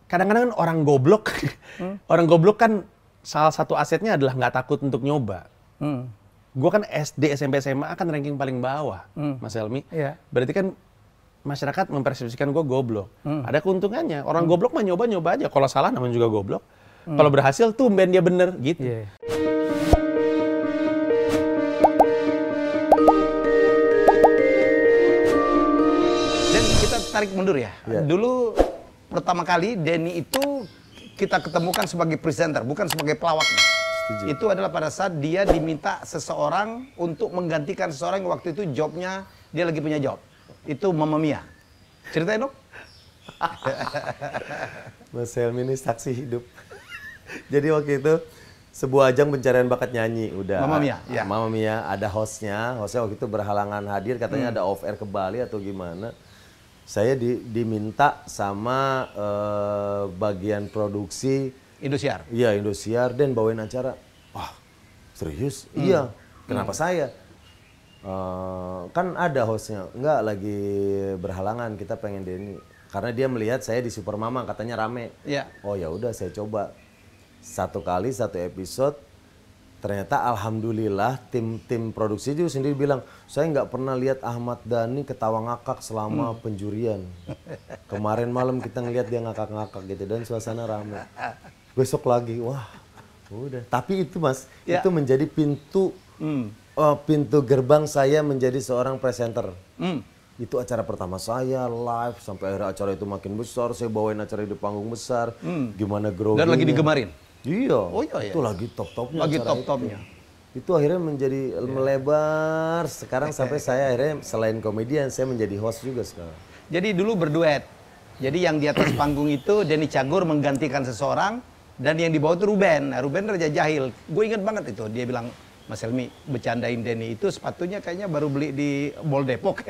kadang-kadang kan orang goblok kan salah satu asetnya adalah nggak takut untuk nyoba. Gue kan SD, SMP, SMA kan ranking paling bawah, Mas Helmi. Iya. Berarti kan masyarakat mempersepsikan gue goblok. Ada keuntungannya. Orang goblok mah nyoba-nyoba aja. Kalau salah namanya juga goblok. Kalau berhasil tumben dia bener gitu. Iya. Dan kita tarik mundur ya. Dulu pertama kali Denny itu kita ketemukan sebagai presenter, bukan sebagai pelawak. Itu adalah pada saat dia diminta seseorang untuk menggantikan seseorang yang waktu itu jobnya, dia lagi punya job. Itu Mamma Mia. Ceritain dong. Mas Helmi ini saksi hidup. Jadi waktu itu sebuah ajang pencarian bakat nyanyi. Udah. Mamma Mia. Ya. Mamma Mia, ada hostnya. Hostnya waktu itu berhalangan hadir, katanya ada off air ke Bali atau gimana. Saya diminta sama bagian produksi Indosiar. Iya, Indosiar, dan bawain acara. Wah, serius? Iya. Kenapa saya? Kan ada hostnya. Enggak, lagi berhalangan, kita pengen Denny. Karena dia melihat saya di Supermama, katanya rame. Iya. Oh ya udah, saya coba. Satu kali, satu episode. Ternyata alhamdulillah tim produksi juga sendiri bilang, saya nggak pernah lihat Ahmad Dhani ketawa ngakak selama penjurian. Kemarin malam kita ngelihat dia ngakak-ngakak gitu, dan suasana rame. Besok lagi, wah udah. Tapi itu Mas, itu menjadi pintu gerbang saya menjadi seorang presenter. Itu acara pertama saya live, sampai akhirnya acara itu makin besar, saya bawain acara di panggung besar. Gimana groginya. Dan lagi digemarin. Iya, Oh, iya, itu lagi top-topnya. Lagi acara top-topnya. Itu akhirnya menjadi melebar. Sekarang sampai saya akhirnya selain komedian, saya menjadi host juga sekarang. Jadi dulu berduet. Jadi yang di atas panggung itu Denny Cagur menggantikan seseorang, dan yang di bawah itu Ruben. Nah, Ruben Raja Jahil. Gue inget banget itu. Dia bilang, Mas Helmi, bercandain Denny itu sepatunya kayaknya baru beli di Mall Depok.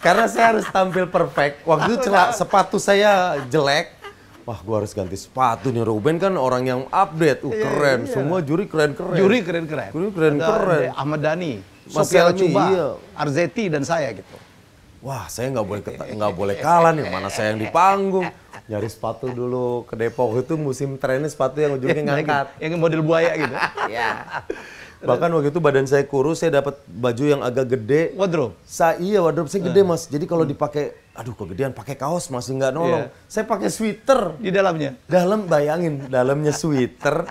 Karena saya harus tampil perfect. Waktu itu sepatu saya jelek. Wah, gua harus ganti sepatu nih. Ruben kan orang yang update. Keren. Semua juri keren-keren. Juri keren-keren. Juri keren-keren. Ada Ahmad Dhani, Mas Sofian Helmi, Lacuba, iya. Arzeti, dan saya gitu. Wah, saya nggak boleh kalah nih. Mana saya yang di panggung. Nyari sepatu dulu ke Depok, itu musim trennya sepatu yang ujungnya ngangkat. Yang model buaya gitu. Iya. Bahkan waktu itu badan saya kurus, saya dapat baju yang agak gede. Wardrobe? Iya, wardrobe saya gede Mas. Jadi kalau dipakai, aduh kegedean, pakai kaos masih nggak nolong. Iya. Saya pakai sweater. Di dalamnya? Bayangin, dalamnya sweater.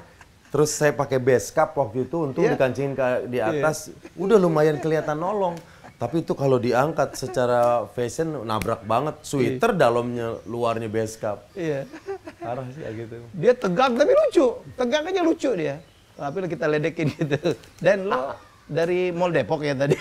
Terus saya pakai base cap waktu itu untuk dikancingin di atas. Udah lumayan kelihatan nolong. Tapi itu kalau diangkat secara fashion nabrak banget. Sweater dalamnya, luarnya base cap. Iya. Parah sih ya gitu. Dia tegak tapi lucu. Tegak aja lucu dia. Tapi kita ledekin gitu. Dan lo dari Mall Depok ya tadi.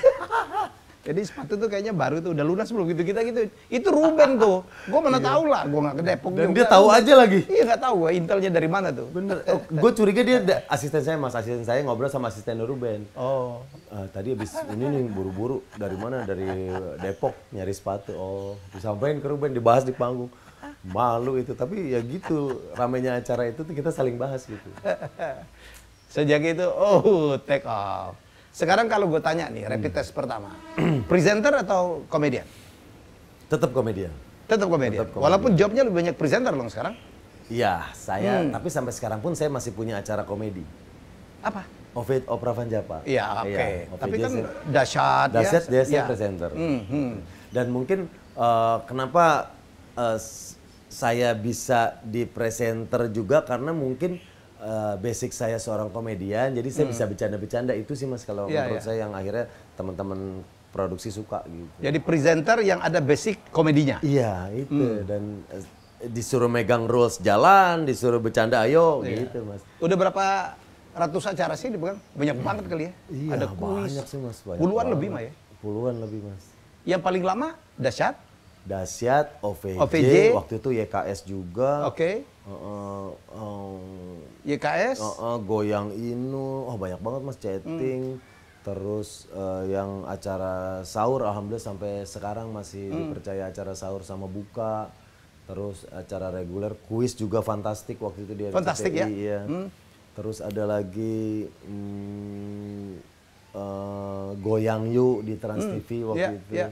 Jadi sepatu tuh kayaknya baru tuh, udah lunas belum gitu kita gitu. Itu Ruben tuh. Gue mana tahu lah, gue nggak ke Depok. Dan juga. dia tahu aja lagi. Iya nggak tahu gue intelnya dari mana tuh. Bener. Gue curiga dia asisten saya Mas. Asisten saya ngobrol sama asisten Ruben. Oh. Tadi habis ini nih buru-buru dari mana? Dari Depok nyari sepatu. Oh, disampaikan ke Ruben, dibahas di panggung. Malu itu, tapi ya gitu ramainya acara itu tuh kita saling bahas gitu. Sejak itu, take off. Sekarang kalau gue tanya nih, rapid test pertama. Presenter atau komedian? Tetap komedian. Tetap komedian. Walaupun jobnya lebih banyak presenter dong sekarang. Iya, saya. Tapi sampai sekarang pun saya masih punya acara komedi. Apa? Ovid Opera Van Java. Iya, oke. Ovid Tapi kan Jazz- dahsyat ya. Dahsyat dia saya Iya. presenter. Dan mungkin kenapa saya bisa di presenter juga karena mungkin basic saya seorang komedian, jadi saya bisa bercanda-bercanda. Itu sih Mas kalau Iya, menurut iya. saya yang akhirnya teman-teman produksi suka gitu. Jadi presenter yang ada basic komedinya. Iya itu, dan disuruh megang rules jalan, disuruh bercanda ayo gitu Mas. Udah berapa ratus acara sih dipegang? Banyak banget kali ya. Iya, Ada kuis. banyak sih Mas. Banyak Puluhan banget. lebih mah ya. Puluhan lebih Mas. Yang paling lama dahsyat. Dahsyat, OVJ, OVJ. waktu itu YKS juga. Oke. YKS. Goyang Inu, banyak banget Mas, chatting. Terus yang acara sahur, alhamdulillah sampai sekarang masih dipercaya acara sahur sama buka. Terus acara reguler, kuis juga fantastik waktu itu di RCTI. Fantastik ya? Iya. Terus ada lagi Goyang Yuk di Trans TV waktu itu. Iya.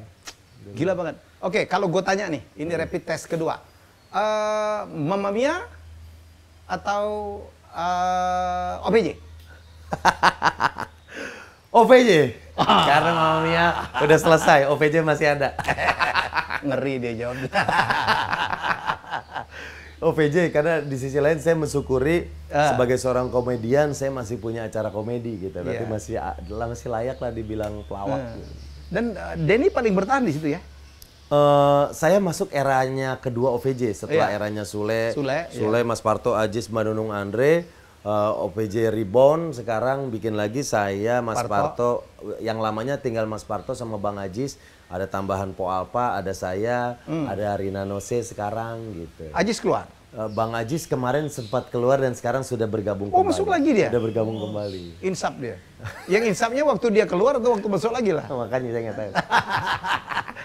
Gila banget. Oke, kalau gue tanya nih, ini rapid test kedua. Mamma Mia atau OVJ? OVJ. Karena Mamma Mia udah selesai, OVJ masih ada. Ngeri dia jawabnya. OVJ, karena di sisi lain saya mensyukuri sebagai seorang komedian, saya masih punya acara komedi gitu. Berarti masih layak lah dibilang pelawak. Gitu. Dan Denny paling bertahan di situ ya? Saya masuk eranya kedua OVJ setelah eranya Sule, Mas Parto, Ajis, Mbak Nunung, Andre, OVJ rebound, sekarang bikin lagi saya, Mas Parto, yang lamanya tinggal Mas Parto sama Bang Ajis, ada tambahan Po Alpa, ada saya, ada Rina Nose sekarang gitu. Ajis keluar? Bang Ajis kemarin sempat keluar dan sekarang sudah bergabung kembali. Oh, masuk lagi dia? Sudah bergabung kembali. Insap dia? Yang insapnya waktu dia keluar atau waktu masuk lagi lah? Makanya saya nggak tahu.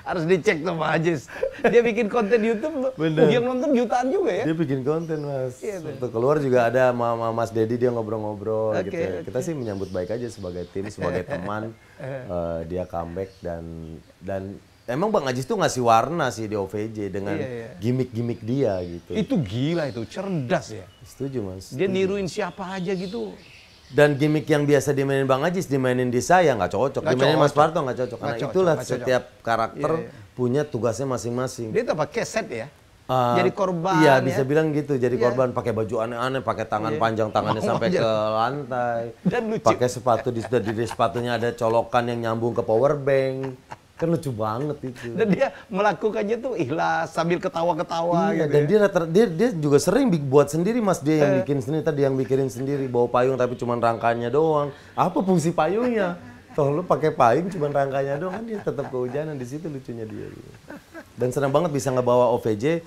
Harus dicek tuh Pak Ajis. Dia bikin konten YouTube loh. Yang nonton jutaan juga ya? Dia bikin konten, Mas. Waktu keluar juga ada Mas Dedi, dia ngobrol-ngobrol gitu. Kita sih menyambut baik aja sebagai tim, sebagai teman. Dia comeback dan emang Bang Ajis tuh ngasih warna sih di OVJ dengan gimmick-gimmick dia gitu. Itu gila itu, cerdas ya. Setuju, Mas. Dia niruin siapa aja gitu. Dan gimmick yang biasa dimainin Bang Ajis, dimainin di saya nggak cocok. Dimainin Mas Parto nggak cocok. Karena itulah setiap karakter punya tugasnya masing-masing. Dia tuh pakai set ya? Jadi korban. Iya, bisa bilang gitu. Jadi korban pakai baju aneh-aneh, pakai tangan panjang, tangannya sampai ke lantai. Dan lucu. Pakai sepatu, di sepatunya ada colokan yang nyambung ke power bank. Kan lucu banget itu. Dan dia melakukannya tuh ikhlas sambil ketawa-ketawa gitu. Dan dia juga sering buat sendiri, Mas. Dia yang bikin sendiri, tadi yang bikinin sendiri, bawa payung tapi cuma rangkanya doang. Apa fungsi payungnya? Toh lu pakai payung cuma rangkanya doang, kan dia tetap kehujanan. Di situ lucunya dia. Dan senang banget bisa ngebawa OVJ.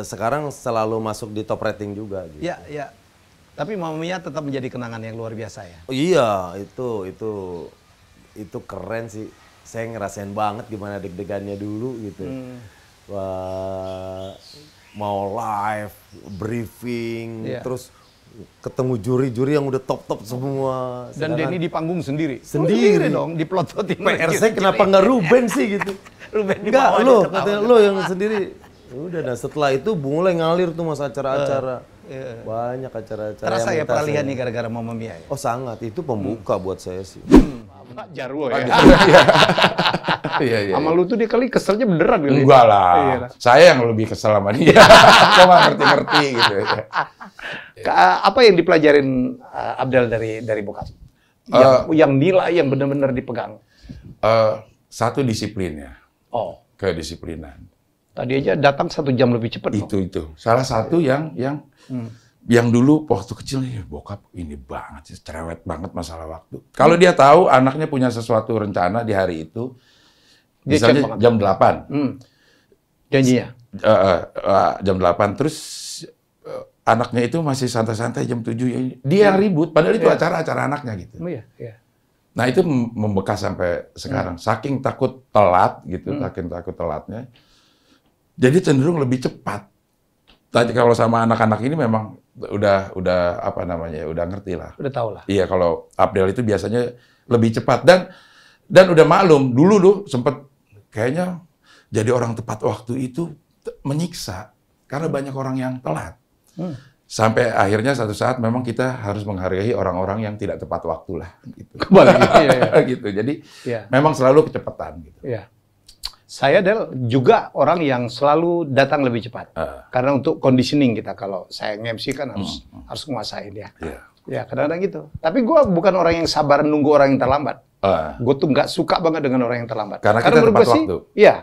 Sekarang selalu masuk di top rating juga. Gitu. Ya, ya. Tapi Mamma Mia tetap menjadi kenangan yang luar biasa ya. Oh, iya, itu keren sih. Saya ngerasain banget gimana deg-degannya dulu gitu. Wah, mau live, briefing, terus ketemu juri-juri yang udah top-top semua. Dan Denny di panggung sendiri. Sendiri dong, dipelototin. PRC kenapa nggak Ruben sih gitu? Ruben enggak, lo yang sendiri. Udah, nah setelah itu mulai ngalir tuh Mas acara-acara. Banyak acara-acara. Terasa ya peralihan nih gara-gara Mamma Mia ya? Oh sangat, itu pembuka buat saya sih. Pak Jarwo ya? Iya. Sama lu tuh dia kali keselnya beneran kali. Enggak lah. Saya yang lebih kesel sama dia. Kok nggak ngerti-ngerti gitu. Apa yang dipelajarin Abdel dari bokap? Yang nilai yang benar-benar dipegang? Satu disiplinnya. Oh. Kedisiplinan. Tadi aja datang 1 jam lebih cepat. Itu. Salah satu yang dulu waktu kecil nih, bokap ini banget sih, cerewet banget masalah waktu. Kalau dia tahu anaknya punya sesuatu rencana di hari itu, misalnya jam 8. Janjinya? Jam 8, terus anaknya itu masih santai-santai jam 7. Dia yang ribut, padahal itu acara anaknya gitu. Iya. Nah itu membekas sampai sekarang. Saking takut telat gitu, saking takut telatnya. Jadi cenderung lebih cepat. Tadi kalau sama anak-anak ini memang udah apa namanya, udah ngerti lah. Udah tahu lah. Iya, kalau Abdel itu biasanya lebih cepat dan udah maklum dulu tuh sempet kayaknya jadi orang tepat waktu itu menyiksa karena banyak orang yang telat. Sampai akhirnya satu saat memang kita harus menghargai orang-orang yang tidak tepat waktu lah gitu. Kembali gitu. Jadi memang selalu kecepatan gitu. Iya. Saya juga orang yang selalu datang lebih cepat. Karena untuk conditioning kita, kalau saya nge-MC kan harus nguasain ya. Ya kadang-kadang gitu. Tapi gue bukan orang yang sabar nunggu orang yang terlambat. Gue tuh nggak suka banget dengan orang yang terlambat. Karena kita tepat waktu. Iya.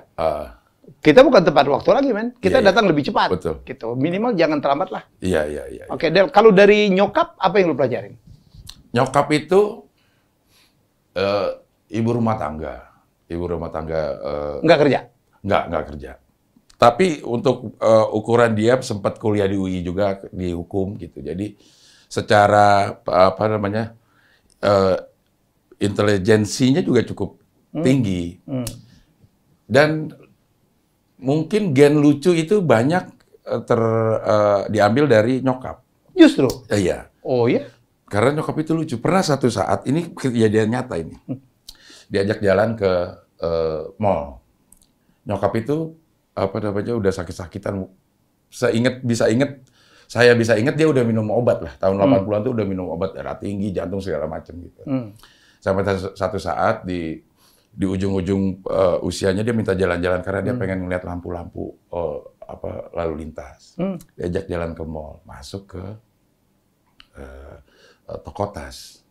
Kita bukan tepat waktu lagi, men. Kita datang lebih cepat. Betul. Gitu. Minimal jangan terlambat lah. Iya. Oke, Del. Kalau dari nyokap, apa yang lu pelajarin? Nyokap itu ibu rumah tangga. Nggak kerja? Nggak kerja. Tapi untuk ukuran dia sempat kuliah di UI juga, di hukum gitu. Jadi secara intelijensinya juga cukup tinggi. Dan mungkin gen lucu itu banyak diambil dari nyokap. Justru? Iya. Oh iya? Karena nyokap itu lucu. Pernah satu saat, ini kejadian nyata ini. Diajak jalan ke mall. nyokap itu apa namanya udah sakit-sakitan. Saya bisa ingat dia udah minum obat lah. Tahun 80-an tuh udah minum obat darah tinggi, jantung segala macam gitu. Sampai satu saat di ujung-ujung usianya dia minta jalan-jalan karena dia pengen ngeliat lampu-lampu lalu lintas. Diajak jalan ke mall, masuk ke toko tas.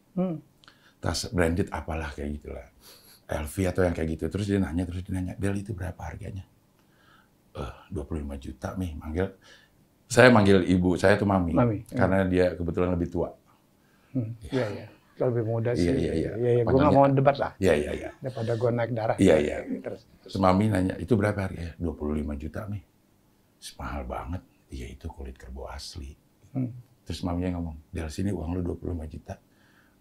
Tas branded apalah kayak gitulah. LV atau yang kayak gitu. Terus dia nanya, Del itu berapa harganya? 25 juta, Mi. Saya manggil ibu, saya tuh Mami. Karena dia kebetulan lebih tua. Iya. Lebih muda sih. Iya. Gue nggak mau debat lah. Iya. Daripada gue naik darah. Iya. Terus Mami nanya, itu berapa harganya? 25 juta, Mi. Mahal banget. Iya, itu kulit kerbau asli. Terus Maminya ngomong, Del sini uang lu 25 juta.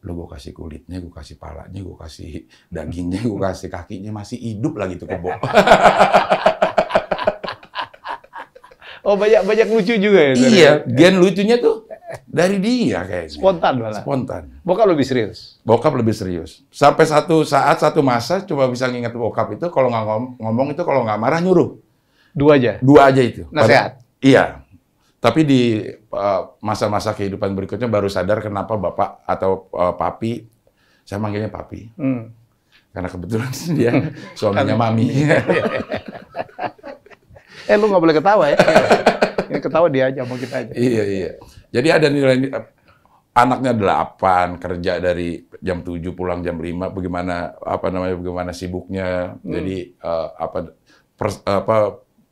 Lu gue kasih kulitnya, gue kasih palanya, gue kasih dagingnya, gue kasih kakinya. Masih hidup lagi tuh kerbau. Oh, banyak lucu juga ya? Iya, gen lucunya tuh dari dia kayaknya. Spontan malah? Spontan. Bokap lebih serius? Bokap lebih serius. Sampai satu masa, coba bisa nginget bokap itu, kalau nggak ngomong itu, kalau nggak marah nyuruh. Dua aja? Dua aja itu. Nasihat? Iya. Tapi di masa-masa kehidupan berikutnya baru sadar kenapa bapak atau papi, saya manggilnya papi. Karena kebetulan dia suaminya Mami. Lu nggak boleh ketawa ya? Ini ketawa dia aja, mau kita aja. Iya. Jadi ada nilai anaknya 8, kerja dari jam 7 pulang jam 5, bagaimana sibuknya. Jadi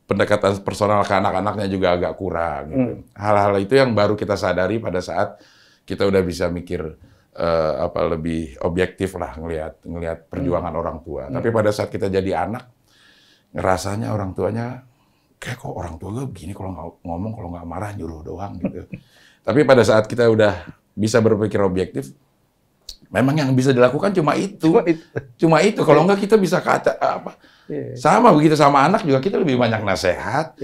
pendekatan personal ke anak-anaknya juga agak kurang gitu. Hal-hal itu yang baru kita sadari pada saat kita udah bisa mikir lebih objektif lah ngelihat perjuangan orang tua. Tapi pada saat kita jadi anak, ngerasanya orang tuanya kayak kok orang tua gue begini, kalau nggak ngomong, kalau nggak marah nyuruh doang gitu. Tapi pada saat kita udah bisa berpikir objektif, memang yang bisa dilakukan cuma itu. Kalau nggak kita bisa sama begitu sama anak juga, kita lebih banyak nasihat,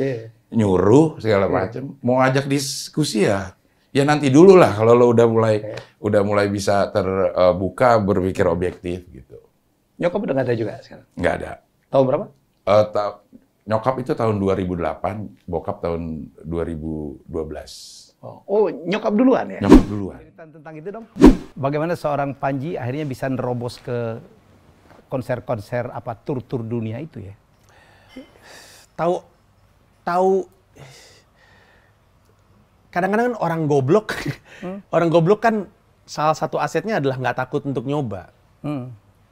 nyuruh segala macam. Mau ajak diskusi ya nanti dulu lah kalau lo udah mulai bisa terbuka berpikir objektif gitu. Nyokap udah nggak ada juga sekarang? Nggak ada. Tahun berapa? Nyokap itu tahun 2008, bokap tahun 2012. Oh, nyokap duluan ya? Nyokap duluan. Cerita tentang itu dong. Bagaimana seorang Panji akhirnya bisa nerobos ke konser-konser tur dunia itu ya? Tahu kadang-kadang orang goblok kan salah satu asetnya adalah nggak takut untuk nyoba.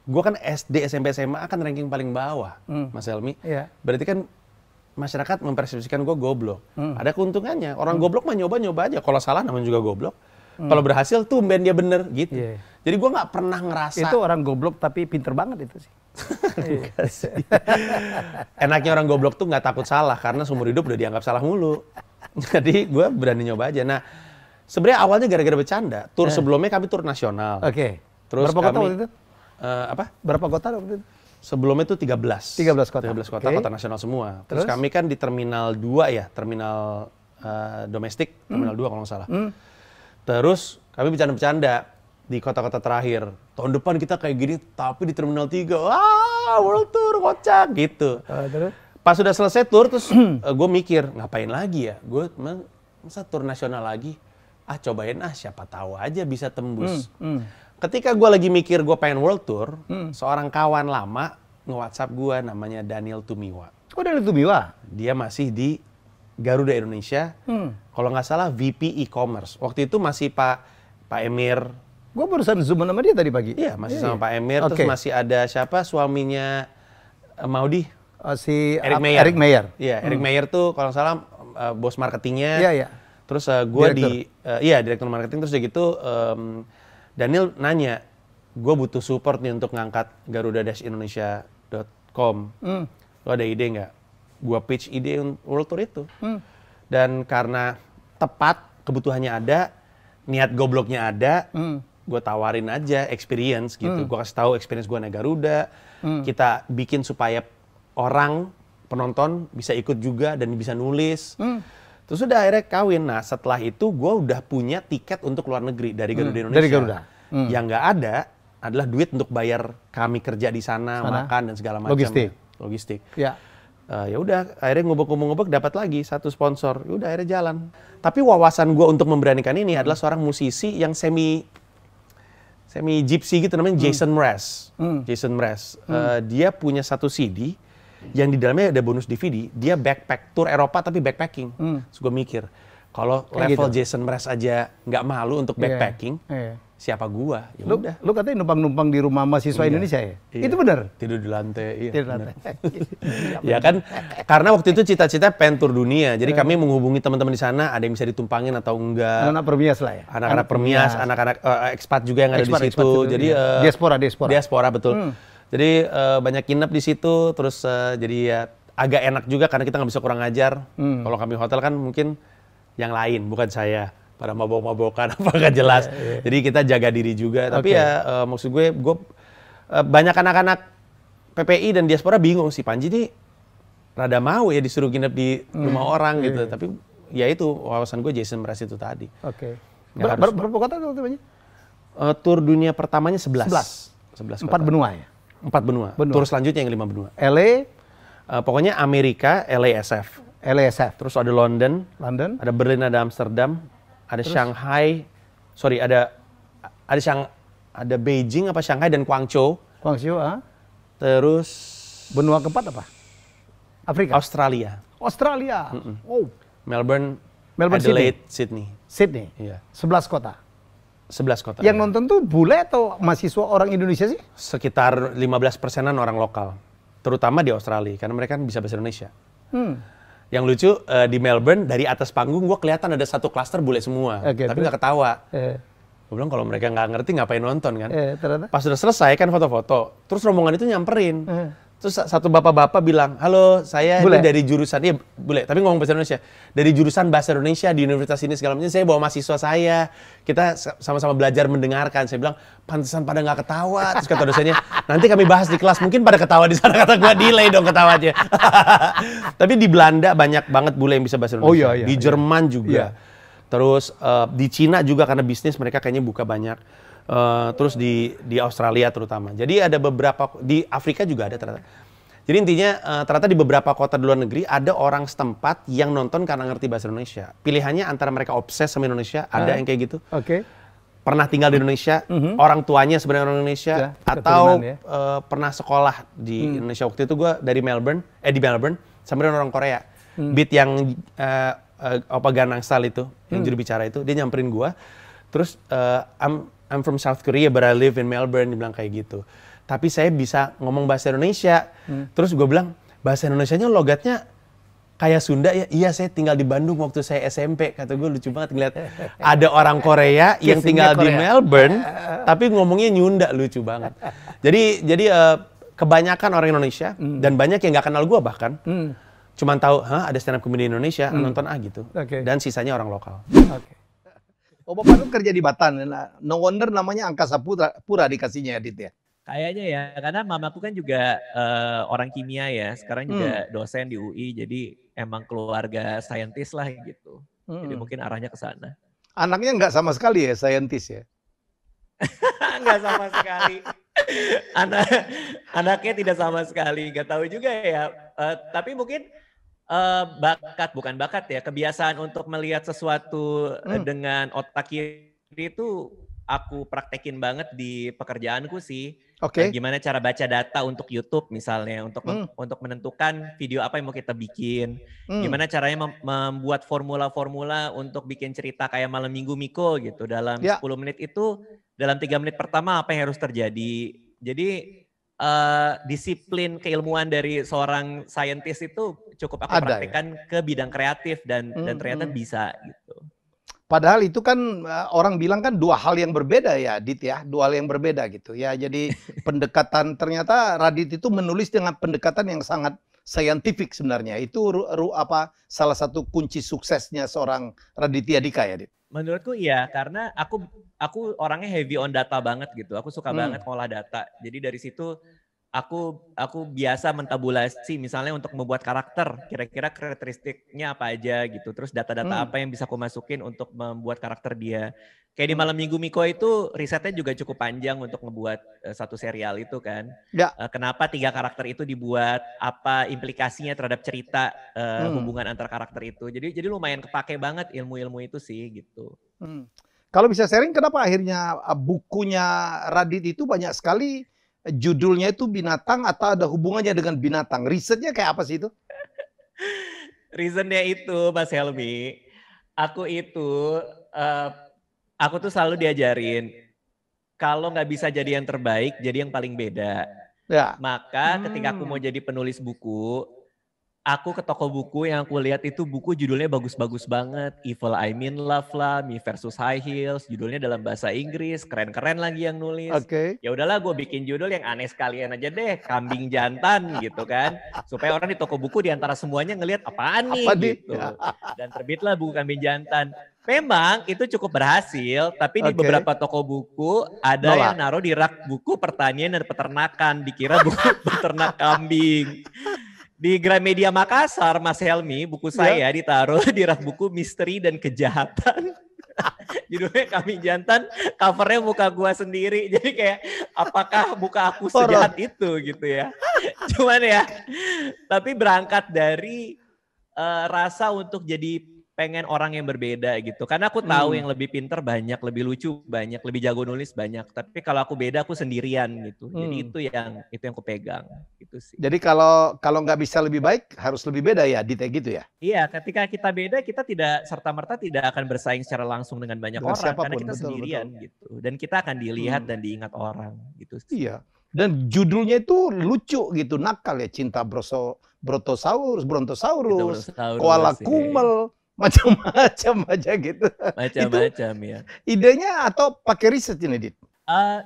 Gue kan SD, SMP, SMA kan ranking paling bawah, Mas Helmi. Iya. Berarti kan masyarakat mempersepsikan gue goblok. Ada keuntungannya. Orang goblok mah nyoba-nyoba aja. Kalau salah namanya juga goblok. Kalau berhasil tumben dia bener gitu. Jadi gue nggak pernah ngerasa. Itu orang goblok tapi pinter banget itu sih. Enaknya orang goblok tuh nggak takut salah karena seumur hidup udah dianggap salah mulu. Jadi gue berani nyoba aja. Nah, sebenarnya awalnya gara-gara bercanda. Tur sebelumnya kami tur nasional. Oke. Terus berapa kota waktu itu? Berapa kota waktu itu? Sebelumnya itu 13. 13 kota. 13 kota, kota nasional semua. Terus kami kan di Terminal 2 ya, terminal domestik, Terminal 2 kalau nggak salah. Terus kami bercanda-bercanda di kota-kota terakhir. Tahun depan kita kayak gini, tapi di Terminal 3, wah, World Tour, kocak, gitu. Terus? Pas sudah selesai tour, terus gue mikir, ngapain lagi ya? Gue, masa tour nasional lagi? Cobain siapa tahu aja bisa tembus. Ketika gue lagi mikir gue pengen World Tour, seorang kawan lama nge-WhatsApp gue namanya Daniel Tumiwa. Oh, Daniel Tumiwa? Dia masih di Garuda Indonesia. Kalau nggak salah VP e-commerce. Waktu itu masih Pak Emir. Gue barusan zoom sama dia tadi pagi. Iya, masih sama Pak Emir. Terus masih ada siapa suaminya Maudi? Si Eric Meyer. Eric Meyer. Iya, Eric Meyer tuh kalau nggak salah bos marketingnya. Iya. Terus gue direktur marketing. Terus udah gitu Daniel nanya, gue butuh support nih untuk ngangkat garuda-indonesia.com. Lo ada ide nggak? Gue pitch ide World Tour itu. Dan karena tepat, kebutuhannya ada, niat gobloknya ada, gue tawarin aja experience gitu. Gue kasih tahu experience gue naik Garuda. Kita bikin supaya orang, penonton bisa ikut juga dan bisa nulis. Terus udah akhirnya kawin. Nah setelah itu gue udah punya tiket untuk luar negeri dari Garuda Indonesia. Dari Garuda. Yang nggak ada adalah duit untuk bayar kami kerja di sana, makan dan segala macam. Logistik. Logistik. Ya. Ya udah, akhirnya ngubek dapat lagi satu sponsor. Ya udah akhirnya jalan. Tapi wawasan gue untuk memberanikan ini adalah seorang musisi yang semi gypsy gitu, namanya Jason Mraz. Jason Mraz. Dia punya satu CD yang di dalamnya ada bonus DVD. Dia backpack tour Eropa tapi backpacking. Terus gue mikir, kalau level gitu. Jason Mraz aja nggak malu untuk backpacking, siapa gua? Ya udah. Lu katanya numpang-numpang di rumah mahasiswa Indonesia ya? Iya. Itu benar? Tidur di lantai, iya. Tidur di lantai. Ya kan, karena waktu itu cita-cita pengen tur dunia. Jadi kami menghubungi teman-teman di sana, ada yang bisa ditumpangin atau enggak. Anak-anak permias lah ya? Anak-anak permias, anak-anak ekspat juga yang ada di situ. Jadi diaspora betul. Jadi banyak nginep di situ, terus jadi ya agak enak juga karena kita nggak bisa kurang ajar. Kalau kami hotel kan mungkin yang lain, bukan saya. Pada mabok-mabokan apa nggak jelas. Jadi kita jaga diri juga. Tapi ya maksud gue banyak anak-anak PPI dan diaspora bingung si Panji nih rada mau ya disuruh nginep di rumah orang gitu. Tapi ya itu wawasan gue Jason Mraz itu tadi. Berapa kota waktu Panji? Tur dunia pertamanya 11 4 benua ya? 4 benua. Tur selanjutnya yang 5 benua. LA? Pokoknya Amerika, LASF. Terus ada London, ada Berlin, ada Amsterdam, ada Shanghai, ada Beijing apa Shanghai dan Guangzhou. Terus benua keempat apa? Afrika. Australia. Oh. Melbourne, Adelaide, Sydney. Iya. 11 kota. 11 kota. Yang nonton tuh bule atau mahasiswa orang Indonesia sih? Sekitar 15%-an orang lokal. Terutama di Australia karena mereka kan bisa bahasa Indonesia. Yang lucu di Melbourne dari atas panggung gue kelihatan ada satu klaster bule semua, tapi nggak ketawa. Gue bilang kalau mereka nggak ngerti ngapain nonton kan. Pas sudah selesai kan foto-foto, terus rombongan itu nyamperin. Terus satu bapak-bapak bilang, halo saya ini dari jurusan, iya bule, tapi ngomong bahasa Indonesia. Dari jurusan bahasa Indonesia di universitas ini segala macam, saya bawa mahasiswa saya. Kita sama-sama belajar mendengarkan. Saya bilang, pantesan pada nggak ketawa. Terus kata dosennya, nanti kami bahas di kelas, mungkin pada ketawa di sana. Kata gue, delay dong ketawanya. Tapi di Belanda banyak banget bule yang bisa bahasa Indonesia. Di Jerman juga. Terus di Cina juga karena bisnis mereka kayaknya buka banyak. Terus di Australia terutama. Jadi ada beberapa, di Afrika juga ada ternyata. Jadi intinya ternyata di beberapa kota di luar negeri ada orang setempat yang nonton karena ngerti bahasa Indonesia. Pilihannya antara mereka obses sama Indonesia, ada yang kayak gitu. Pernah tinggal di Indonesia, orang tuanya sebenarnya orang Indonesia, atau pernah sekolah di Indonesia. Waktu itu gue di Melbourne, sampai orang Korea. Beat yang apa Gangnam Style itu, yang juru bicara itu, dia nyamperin gue. Terus I'm from South Korea but I live in Melbourne, dia bilang kayak gitu. Tapi saya bisa ngomong bahasa Indonesia. Terus gue bilang, bahasa Indonesianya logatnya kayak Sunda ya? Iya, saya tinggal di Bandung waktu saya SMP. Kata gue lucu banget ngeliat ada orang Korea yang tinggal di Melbourne tapi ngomongnya Nyunda, lucu banget. Jadi kebanyakan orang Indonesia dan banyak yang nggak kenal gue bahkan. Cuman tahu, ada stand up comedy di Indonesia, nonton gitu. Dan sisanya orang lokal. Oh, Bapak itu kerja di Batan. No wonder namanya Angkasa Pura dikasihnya Adit ya? Kayaknya ya, karena mamaku kan juga orang kimia ya. Sekarang juga dosen di UI, jadi emang keluarga saintis lah gitu. Jadi mungkin arahnya ke sana. Anaknya nggak sama sekali ya, saintis ya? Nggak sama sekali. Anaknya tidak sama sekali, nggak tahu juga ya. Tapi mungkin bukan bakat ya, kebiasaan untuk melihat sesuatu dengan otak kiri itu aku praktekin banget di pekerjaanku sih. Gimana cara baca data untuk YouTube misalnya, untuk menentukan video apa yang mau kita bikin. Gimana caranya membuat formula-formula untuk bikin cerita kayak Malam Minggu Miko gitu. Dalam 10 menit itu, dalam 3 menit pertama apa yang harus terjadi. Jadi disiplin keilmuan dari seorang saintis itu cukup aku praktekkan ke bidang kreatif dan ternyata bisa gitu. Padahal itu kan orang bilang kan dua hal yang berbeda ya, Dit ya, dua hal yang berbeda gitu ya. Jadi pendekatan ternyata Radit itu menulis dengan pendekatan yang sangat saintifik sebenarnya. Itu salah satu kunci suksesnya seorang Raditya Dika ya, Dit. Menurutku iya, karena aku orangnya heavy on data banget gitu. Aku suka banget ngolah data. Jadi dari situ aku biasa mentabulasi misalnya untuk membuat karakter, kira-kira karakteristiknya apa aja gitu. Terus data-data apa yang bisa aku masukin untuk membuat karakter dia. Kayak di Malam Minggu Miko itu risetnya juga cukup panjang untuk ngebuat satu serial itu kan. Ya. Kenapa 3 karakter itu dibuat, apa implikasinya terhadap cerita hubungan antar karakter itu. Jadi lumayan kepake banget ilmu-ilmu itu sih gitu. Kalau bisa sharing, kenapa akhirnya bukunya Radit itu banyak sekali judulnya itu binatang atau ada hubungannya dengan binatang? Risetnya kayak apa sih itu? Reasonnya itu, Mas Helmi, aku tuh selalu diajarin, kalau nggak bisa jadi yang terbaik, jadi yang paling beda. Ya. Maka ketika aku mau jadi penulis buku, aku ke toko buku yang aku lihat itu buku judulnya bagus-bagus banget. Evil I Mean Love lah, Me versus High Heels, judulnya dalam bahasa Inggris, keren-keren lagi yang nulis. Oke. Ya udahlah gue bikin judul yang aneh sekalian aja deh, Kambing Jantan gitu kan. Supaya orang di toko buku di antara semuanya ngelihat apaan nih gitu. Dan terbitlah buku Kambing Jantan. Memang itu cukup berhasil, tapi di beberapa toko buku ada yang naruh di rak buku pertanian dan peternakan, dikira buku peternak kambing. Di Gramedia Makassar, Mas Helmi, buku saya ditaruh di rak buku Misteri dan Kejahatan. Judulnya Kambing Jantan, covernya muka gua sendiri. Jadi kayak, apakah muka aku sejahat itu gitu ya. Cuman ya, tapi berangkat dari rasa untuk jadi pengen orang yang berbeda gitu. Karena aku tahu yang lebih pinter banyak, lebih lucu banyak, lebih jago nulis banyak. Tapi kalau aku beda, aku sendirian gitu. Jadi itu yang aku pegang. Gitu sih. Jadi kalau nggak bisa lebih baik, harus lebih beda ya, Dite gitu ya? Iya, ketika kita beda, kita tidak serta-merta tidak akan bersaing secara langsung dengan banyak orang. Siapapun, karena kita sendirian gitu. Dan kita akan dilihat dan diingat orang gitu sih. Iya. Dan judulnya itu lucu gitu, nakal ya. Cinta Brontosaurus, Koala Kumel. Macam-macam aja gitu. Macam-macam ya. Idenya atau pakai riset ini, Dit?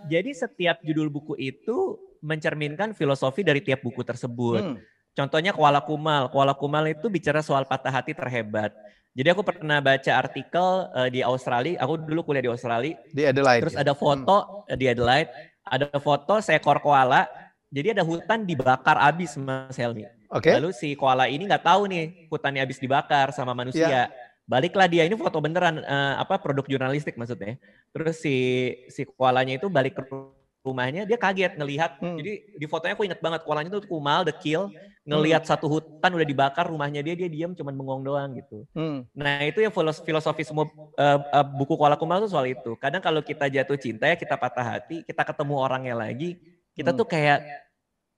Jadi setiap judul buku itu mencerminkan filosofi dari tiap buku tersebut. Contohnya Koala Kumal. Koala Kumal itu bicara soal patah hati terhebat. Jadi aku pernah baca artikel di Australia. Aku dulu kuliah di Australia. Di Adelaide. Terus ada foto di Adelaide. Ada foto seekor koala. Jadi ada hutan dibakar habis, Mas Helmi. Lalu si koala ini nggak tahu nih hutannya habis dibakar sama manusia. Baliklah dia, ini foto beneran produk jurnalistik maksudnya. Terus si koalanya itu balik ke rumahnya, dia kaget ngelihat. Jadi di fotonya aku inget banget, koalanya itu Kumal, The Kill, ngelihat satu hutan udah dibakar, rumahnya dia diam cuman bengong doang gitu. Nah itu ya filosofi semua buku Koala Kumal itu soal itu. Kadang kalau kita jatuh cinta ya kita patah hati, kita ketemu orangnya lagi, kita tuh kayak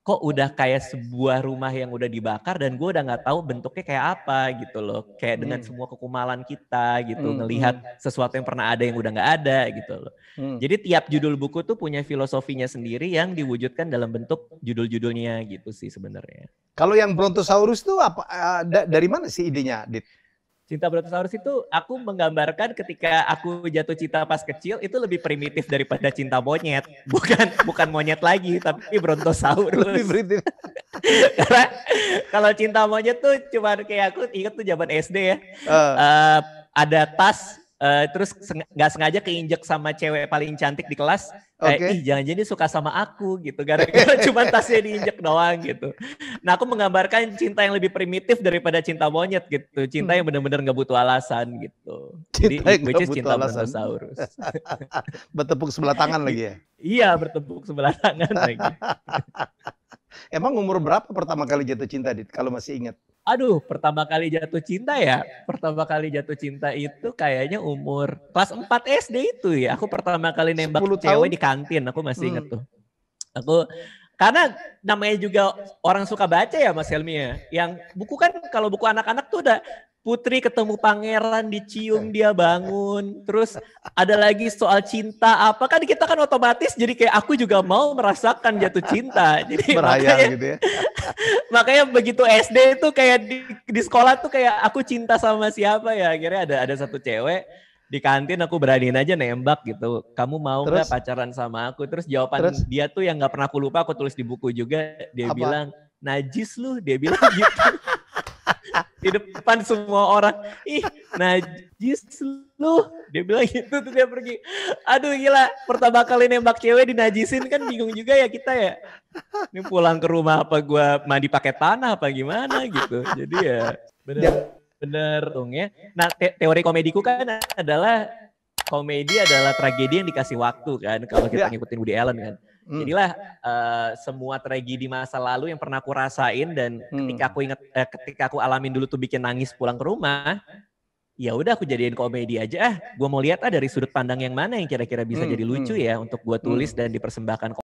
kok udah kayak sebuah rumah yang udah dibakar dan gue udah nggak tahu bentuknya kayak apa gitu loh. Kayak dengan semua kekumalan kita gitu, ngelihat sesuatu yang pernah ada yang udah nggak ada gitu loh. Jadi tiap judul buku tuh punya filosofinya sendiri yang diwujudkan dalam bentuk judul-judulnya gitu sih sebenarnya. Kalau yang Brontosaurus tuh apa dari mana sih idenya, Dit? Cinta Brontosaurus itu aku menggambarkan ketika aku jatuh cinta pas kecil itu lebih primitif daripada cinta monyet. Bukan monyet lagi tapi Brontosaurus. Lebih primitif. Karena kalau cinta monyet tuh cuma kayak aku ingat tuh zaman SD ya. Ada tas terus nggak sengaja keinjek sama cewek paling cantik di kelas. Kayak jangan-jangan dia suka sama aku gitu. Gara-gara cuma tasnya diinjek doang gitu. Nah aku menggambarkan cinta yang lebih primitif daripada cinta monyet gitu. Cinta yang benar-benar nggak butuh alasan gitu. Jadi which is cinta Brontosaurus. Bertepuk sebelah tangan lagi ya? Iya bertepuk sebelah tangan lagi. Emang umur berapa pertama kali jatuh cinta, Dit? Kalau masih ingat? Aduh, pertama kali jatuh cinta ya. Pertama kali jatuh cinta itu kayaknya umur kelas 4 SD itu ya. Aku pertama kali nembak cewek di kantin, aku masih inget tuh. Karena namanya juga orang suka baca ya Mas Helmi ya. Yang buku kan kalau buku anak-anak tuh udah putri ketemu pangeran, dicium dia bangun. Terus ada lagi soal cinta apa. Kan kita kan otomatis jadi kayak aku juga mau merasakan jatuh cinta. Jadi berhayal gitu ya. Makanya begitu SD itu kayak di sekolah tuh kayak aku cinta sama siapa ya. Akhirnya ada satu cewek di kantin aku beraniin aja nembak gitu. Kamu mau nggak pacaran sama aku? Terus jawaban dia tuh yang nggak pernah aku lupa, aku tulis di buku juga. Dia bilang najis lu, dia bilang gitu. di depan semua orang. Ih, najis lu. Dia bilang gitu tuh dia pergi. Aduh gila, pertama kali nembak cewek dinajisin kan bingung juga ya kita ya. Ini pulang ke rumah apa gua mandi pakai tanah apa gimana gitu. Jadi ya bener ya. Nah teori komediku kan adalah komedi adalah tragedi yang dikasih waktu kan kalau kita ngikutin Woody Allen kan. Jadilah semua tragedi masa lalu yang pernah aku rasain dan ketika aku alamin dulu tuh bikin nangis pulang ke rumah, ya udah aku jadiin komedi aja. Gue mau lihat dari sudut pandang yang mana yang kira-kira bisa jadi lucu ya untuk gue tulis dan dipersembahkan